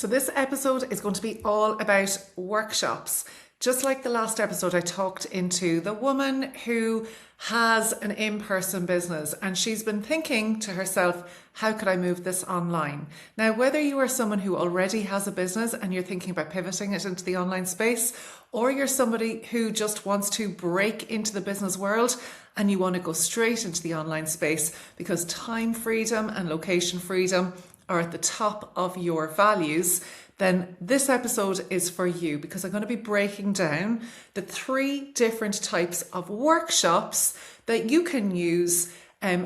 So this episode is going to be all about workshops. Just like the last episode, I talked into the woman who has an in-person business and she's been thinking to herself, how could I move this online? Now, whether you are someone who already has a business and you're thinking about pivoting it into the online space, or you're somebody who just wants to break into the business world and you want to go straight into the online space because time freedom and location freedom are at the top of your values, then this episode is for you because I'm going to be breaking down the 3 different types of workshops that you can use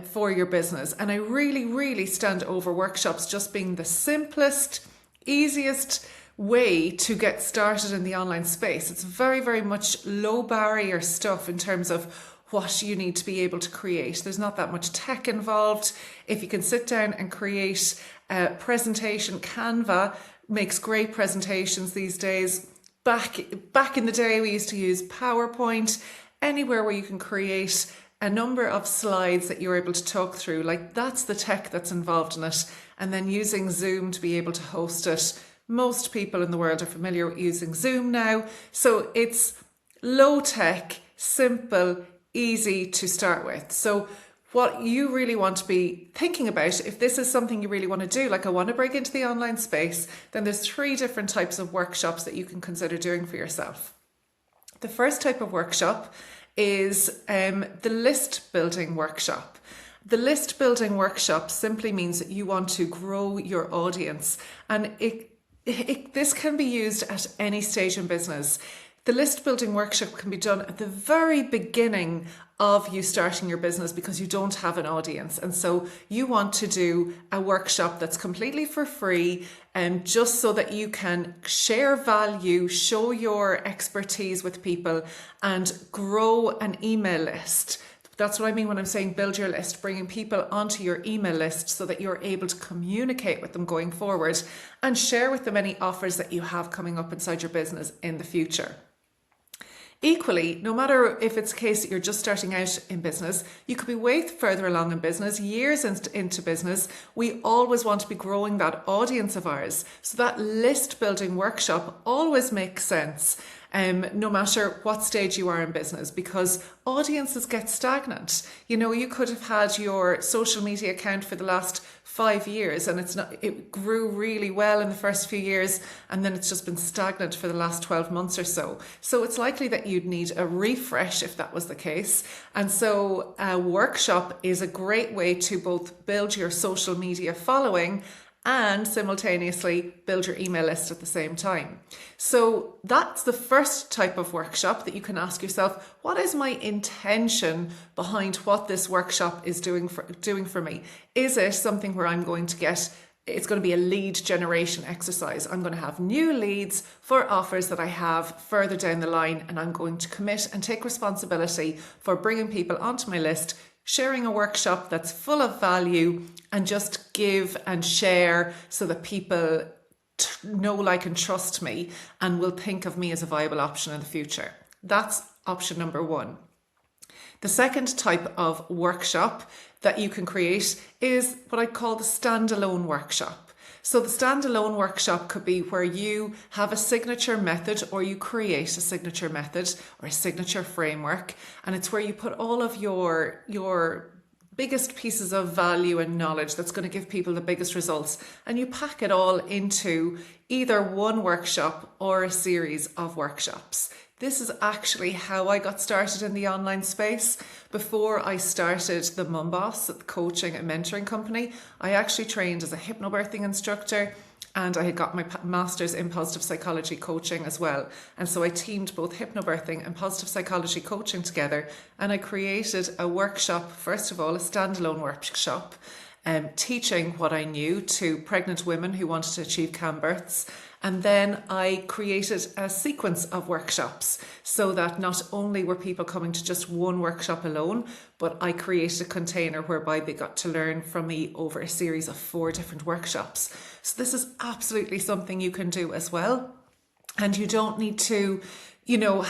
for your business. And I really stand over workshops just being the simplest, easiest way to get started in the online space. It's very much low barrier stuff in terms of what you need to be able to create. There's not that much tech involved. If you can sit down and create a presentation, Canva makes great presentations these days. Back in the day, we used to use PowerPoint. Anywhere where you can create a number of slides that you're able to talk through, like that's the tech that's involved in it. And then using Zoom to be able to host it. Most people in the world are familiar with using Zoom now. So it's low tech, simple, easy to start with. So what you really want to be thinking about, if this is something you really want to do, like I want to break into the online space, then there's 3 different types of workshops that you can consider doing for yourself. The first type of workshop is the list building workshop. The list building workshop simply means that you want to grow your audience, and this can be used at any stage in business. The list building workshop can be done at the very beginning of you starting your business because you don't have an audience. And so you want to do a workshop that's completely for free and just so that you can share value, show your expertise with people and grow an email list. That's what I mean when I'm saying build your list, bringing people onto your email list so that you're able to communicate with them going forward and share with them any offers that you have coming up inside your business in the future. Equally, no matter if it's a case that you're just starting out in business, you could be way further along in business, years into business, we always want to be growing that audience of ours. So that list building workshop always makes sense, no matter what stage you are in business, because audiences get stagnant. You know, you could have had your social media account for the last 5 years and it grew really well in the first few years and then it's just been stagnant for the last 12 months or so. So it's likely that you'd need a refresh if that was the case. And so a workshop is a great way to both build your social media following and simultaneously build your email list at the same time. So that's the first type of workshop that you can ask yourself, what is my intention behind what this workshop is doing for me? Is it something where I'm going to it's going to be a lead generation exercise. I'm going to have new leads for offers that I have further down the line, and I'm going to commit and take responsibility for bringing people onto my list, sharing a workshop that's full of value and just give and share so that people know, like and trust me and will think of me as a viable option in the future. That's option number 1. The second type of workshop that you can create is what I call the standalone workshop. So the standalone workshop could be where you have a signature method or you create a signature method or a signature framework, and it's where you put all of your biggest pieces of value and knowledge that's going to give people the biggest results, and you pack it all into either one workshop or a series of workshops. This is actually how I got started in the online space. Before I started the Mum Boss, the coaching and mentoring company, I actually trained as a hypnobirthing instructor and I had got my master's in positive psychology coaching as well. And so I teamed both hypnobirthing and positive psychology coaching together, and I created a workshop, first of all, a standalone workshop, teaching what I knew to pregnant women who wanted to achieve CAM births. And then I created a sequence of workshops so that not only were people coming to just one workshop alone, but I created a container whereby they got to learn from me over a series of 4 different workshops. So this is absolutely something you can do as well. And you don't need to, you don't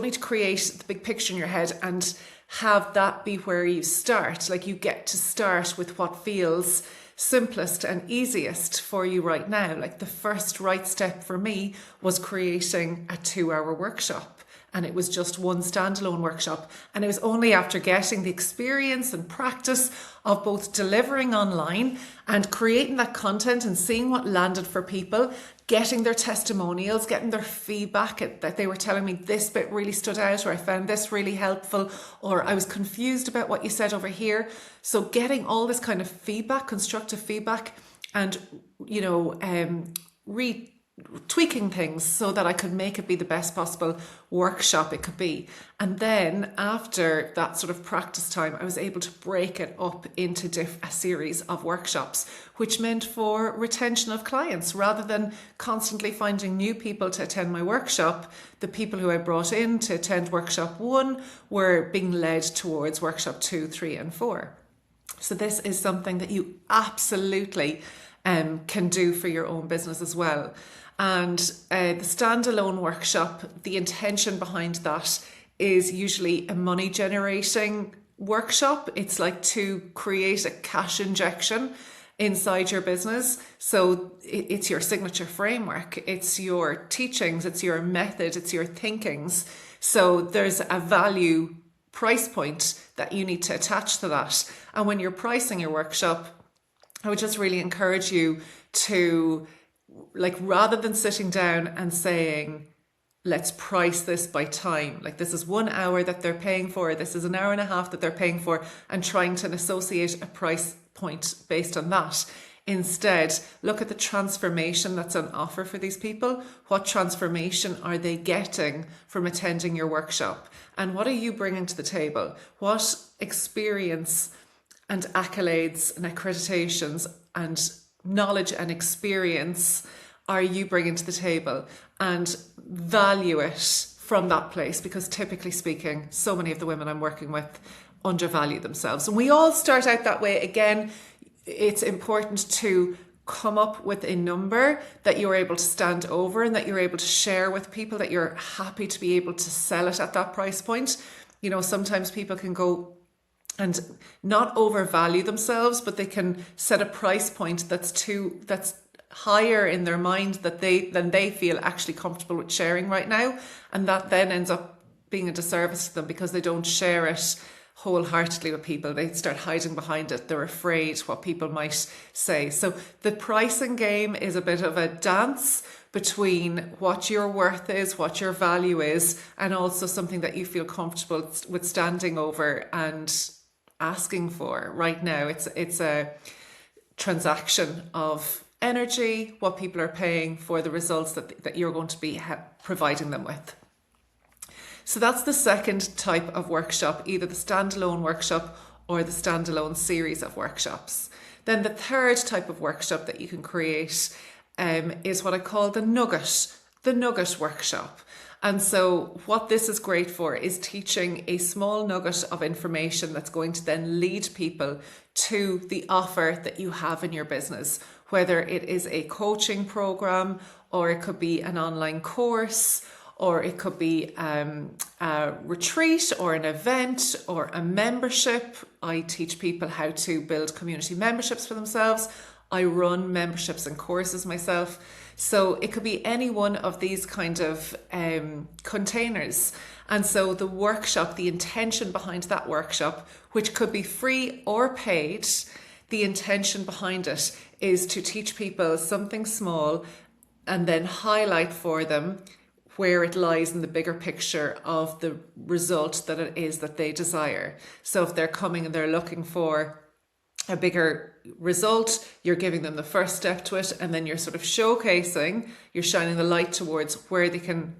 need to create the big picture in your head and have that be where you start. Like, you get to start with what feels simplest and easiest for you right now. Like the first right step for me was creating a 2-hour workshop. And it was just one standalone workshop. And it was only after getting the experience and practice of both delivering online and creating that content and seeing what landed for people, getting their testimonials, getting their feedback that they were telling me this bit really stood out, or I found this really helpful, or I was confused about what you said over here. So getting all this kind of feedback, constructive feedback, and, tweaking things so that I could make it be the best possible workshop it could be. And then after that sort of practice time, I was able to break it up into a series of workshops, which meant for retention of clients. Rather than constantly finding new people to attend my workshop, the people who I brought in to attend workshop 1 were being led towards workshop 2, 3 and 4. So this is something that you absolutely can do for your own business as well. And the standalone workshop, the intention behind that is usually a money generating workshop. It's like to create a cash injection inside your business. So it's your signature framework, it's your teachings, it's your method, it's your thinkings. So there's a value price point that you need to attach to that. And when you're pricing your workshop, I would just really encourage you to, like, rather than sitting down and saying, let's price this by time, like this is 1 hour that they're paying for, this is an hour and a half that they're paying for, and trying to associate a price point based on that. Instead, look at the transformation that's on offer for these people. What transformation are they getting from attending your workshop? And what are you bringing to the table? What experience and accolades and accreditations and knowledge and experience are you bringing to the table? And value it from that place, because typically speaking, so many of the women I'm working with undervalue themselves. And we all start out that way. Again, it's important to come up with a number that you're able to stand over and that you're able to share with people, that you're happy to be able to sell it at that price point. You know, sometimes people can go and not overvalue themselves, but they can set a price point that's higher in their mind than they feel actually comfortable with sharing right now. And that then ends up being a disservice to them because they don't share it wholeheartedly with people. They start hiding behind it. They're afraid what people might say. So the pricing game is a bit of a dance between what your worth is, what your value is, and also something that you feel comfortable with standing over and asking for. Right now, it's a transaction of energy, what people are paying for the results that you're going to be providing them with. So that's the second type of workshop, either the standalone workshop or the standalone series of workshops. Then the third type of workshop that you can create is what I call the Nugget Workshop. And so what this is great for is teaching a small nugget of information that's going to then lead people to the offer that you have in your business, whether it is a coaching program, or it could be an online course, or it could be a retreat or an event or a membership. I teach people how to build community memberships for themselves. I run memberships and courses myself. So it could be any one of these kind of containers. And so the workshop, the intention behind that workshop, which could be free or paid, the intention behind it is to teach people something small and then highlight for them where it lies in the bigger picture of the result that it is that they desire. So if they're coming and they're looking for a bigger result, you're giving them the first step to it, and then you're sort of showcasing, you're shining the light towards where they can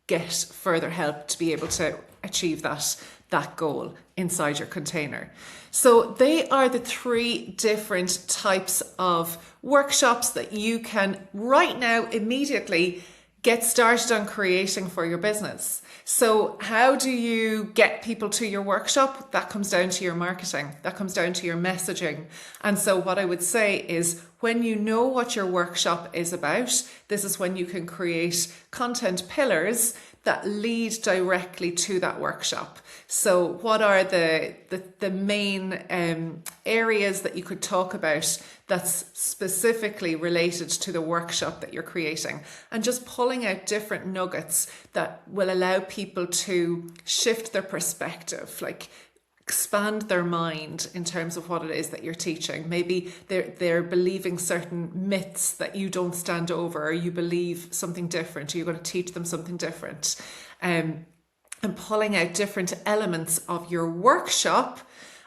get further help to be able to achieve that goal inside your container. So they are the 3 different types of workshops that you can right now immediately get started on creating for your business. So how do you get people to your workshop? That comes down to your marketing. That comes down to your messaging. And so what I would say is, when you know what your workshop is about, this is when you can create content pillars that lead directly to that workshop. So what are the main areas that you could talk about that's specifically related to the workshop that you're creating, and just pulling out different nuggets that will allow people to shift their perspective, like expand their mind in terms of what it is that you're teaching. Maybe they're believing certain myths that you don't stand over, or you believe something different, or you're going to teach them something different. And pulling out different elements of your workshop,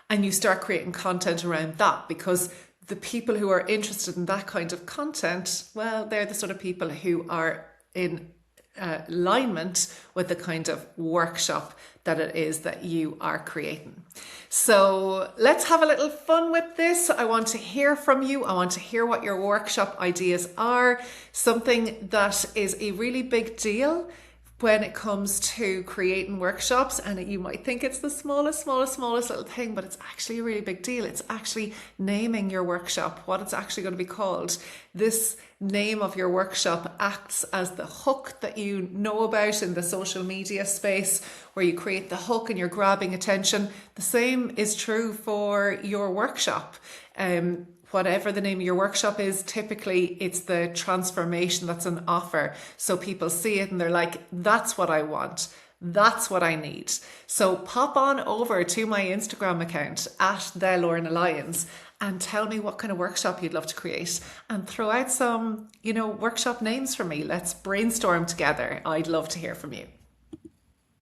and you start creating content around that, because the people who are interested in that kind of content, well, they're the sort of people who are in alignment with the kind of workshop that it is that you are creating. So let's have a little fun with this. I want to hear from you. I want to hear what your workshop ideas are. Something that is a really big deal when it comes to creating workshops, and you might think it's the smallest little thing, but it's actually a really big deal. It's actually naming your workshop, what it's actually going to be called. This name of your workshop acts as the hook that you know about in the social media space, where you create the hook and you're grabbing attention. The same is true for your workshop. Whatever the name of your workshop is, typically it's the transformation that's an offer. So people see it and they're like, that's what I want. That's what I need. So pop on over to my Instagram account at The Lorna Lyons and tell me what kind of workshop you'd love to create, and throw out some, workshop names for me. Let's brainstorm together. I'd love to hear from you.